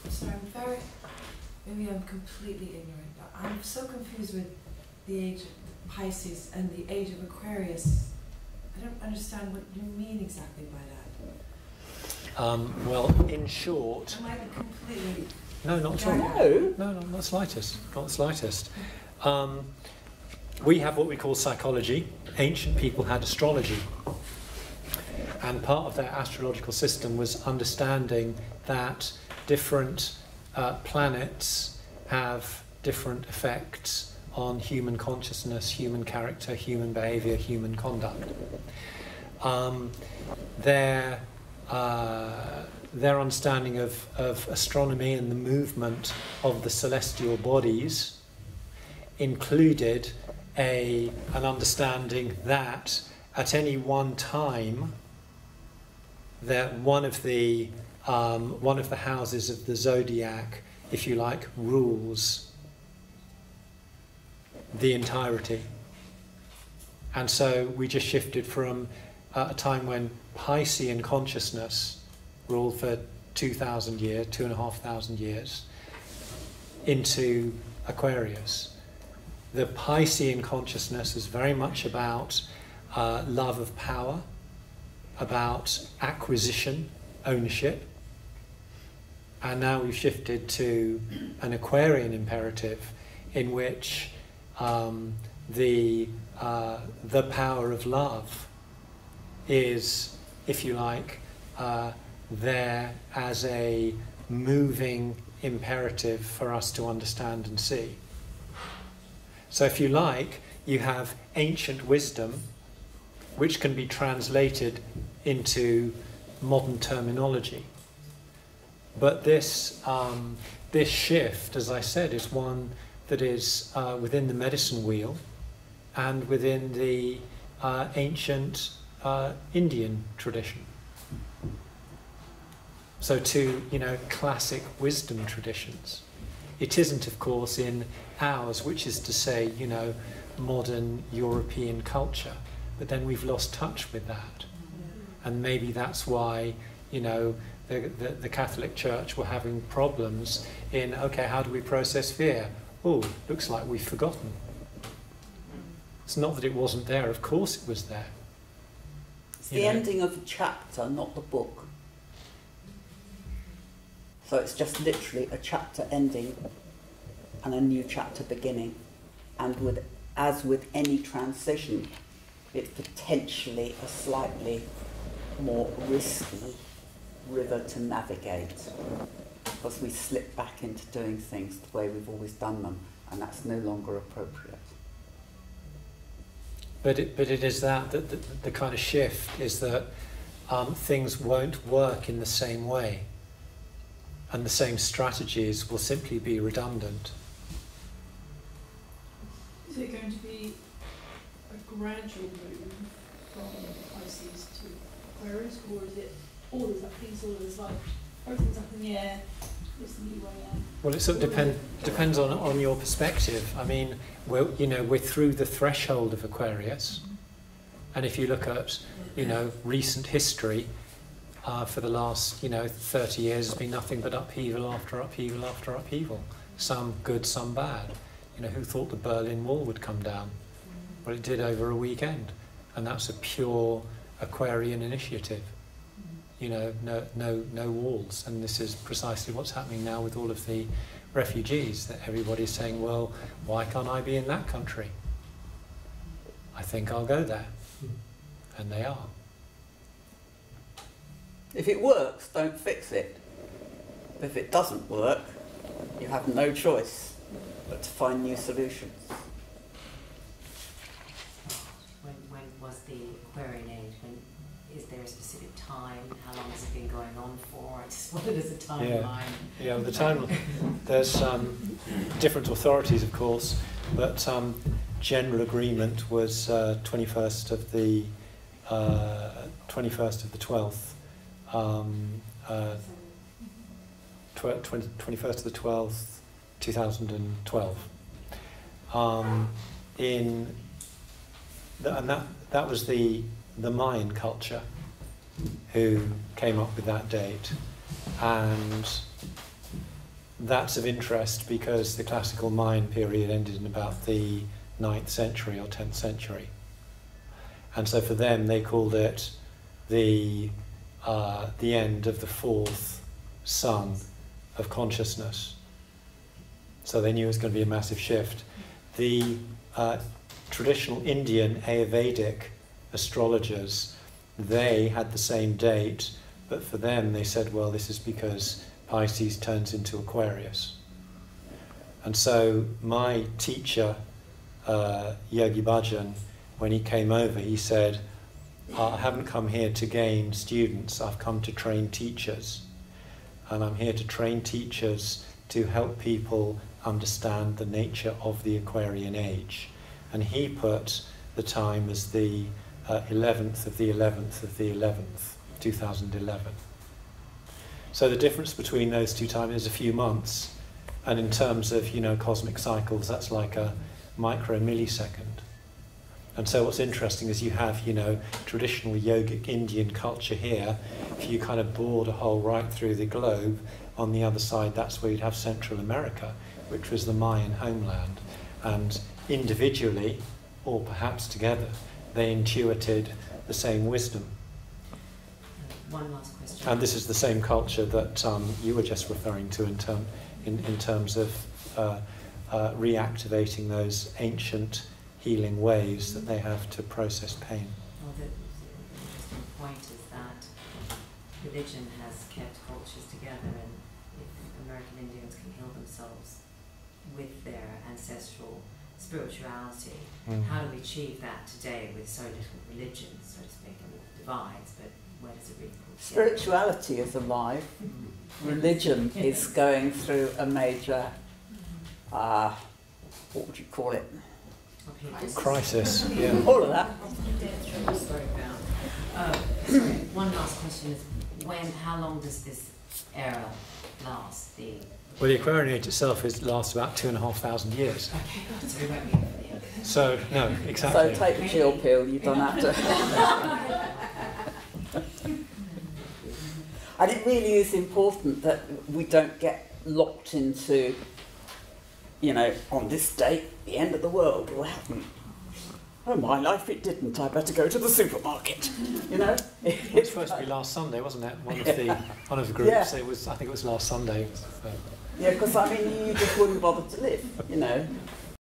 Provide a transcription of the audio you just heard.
Sorry, maybe I'm completely ignorant. I'm so confused with the age of Pisces and the age of Aquarius. I don't understand what you mean exactly by that. Well, in short... Am I completely... No, not at all. No, not the slightest. Not the slightest. We have what we call psychology. Ancient people had astrology. And part of their astrological system was understanding that different planets have different effects on human consciousness, human character, human behaviour, human conduct. Their understanding of astronomy and the movement of the celestial bodies included an understanding that at any one time that one of the houses of the zodiac, if you like, rules the entirety. And so we just shifted from a time when Piscean consciousness ruled for 2,000 years, 2,500 years, into Aquarius. The Piscean consciousness is very much about love of power, about acquisition, ownership, and now we've shifted to an Aquarian imperative in which the power of love is, if you like, there as a moving imperative for us to understand and see. So if you like, you have ancient wisdom which can be translated into modern terminology. But this shift, as I said, is one that is within the medicine wheel and within the ancient Indian tradition. So two, classic wisdom traditions. It isn't, of course, in ours, which is to say, modern European culture. But then we've lost touch with that. And maybe that's why, the Catholic Church were having problems in, okay, how do we process fear? Oh, looks like we've forgotten. It's not that it wasn't there, of course it was there. It's the ending of a chapter, not the book. So it's just literally a chapter ending and a new chapter beginning. And as with any transition, it's potentially a slightly more risky river to navigate because we slip back into doing things the way we've always done them, and that's no longer appropriate. But it is that the kind of shift is that things won't work in the same way, and the same strategies will simply be redundant. Is it going to be a gradual move from Pisces to Aquarius, or is it all is up, things all is like everything's up in the air, it's the new way out? Well, it sort of depends on your perspective. I mean, we're through the threshold of Aquarius, and if you look at recent history, for the last 30 years, has been nothing but upheaval after upheaval after upheaval. Some good, some bad. Who thought the Berlin Wall would come down? Well, it did over a weekend, and that's a pure Aquarian initiative. No walls, and this is precisely what's happening now with all of the refugees, that everybody's saying, well, why can't I be in that country? I think I'll go there. And they are. If it works, don't fix it. If it doesn't work, you have no choice but to find new solutions. When was the Aquarian age? Is there a specific time? How long has it been going on for? I just wondered as a timeline. Yeah, the timeline. There's different authorities, of course, but general agreement was 21st of the 12th. 21st of the 12th, 2012. That was the Mayan culture who came up with that date, and that's of interest because the classical Mayan period ended in about the 9th century or 10th century. And so for them, they called it the end of the 4th sun of consciousness. So they knew it was going to be a massive shift. The traditional Indian Ayurvedic astrologers, they had the same date, but for them they said, well, this is because Pisces turns into Aquarius. And so my teacher, Yogi Bhajan, when he came over, he said, I haven't come here to gain students, I've come to train teachers. And I'm here to train teachers to help people understand the nature of the Aquarian age. And he put the time as the 11th of the 11th of the 11th, 2011. So the difference between those two times is a few months. And in terms of, cosmic cycles, that's like a micro-millisecond. And so what's interesting is you have, traditional yogic Indian culture here. If you kind of bored a hole right through the globe, on the other side, that's where you'd have Central America, which was the Mayan homeland. And individually, or perhaps together, they intuited the same wisdom. One last question. And this is the same culture that you were just referring to in terms of reactivating those ancient healing ways that they have to process pain. Well, the interesting point is that religion has kept cultures together, and if American Indians can heal themselves with their ancestral spirituality, how do we achieve that today with so little religion, so to speak, and divides, but where does it really put together? Spirituality is alive. Religion is going through a major, what would you call it? Crisis, yeah. All of that. Sorry, one last question is, how long does this era last? Well, the Aquarian age itself lasts about 2,500 years. Okay, so we won't be here for the end. So, no, exactly. So take the chill pill, you don't have to. And it really is important that we don't get locked into, on this date, the end of the world will happen. Oh, my life, it didn't. I better go to the supermarket. It was supposed to be last Sunday, wasn't it? One of the groups. Yeah. I think it was last Sunday. Yeah, because you just wouldn't bother to live.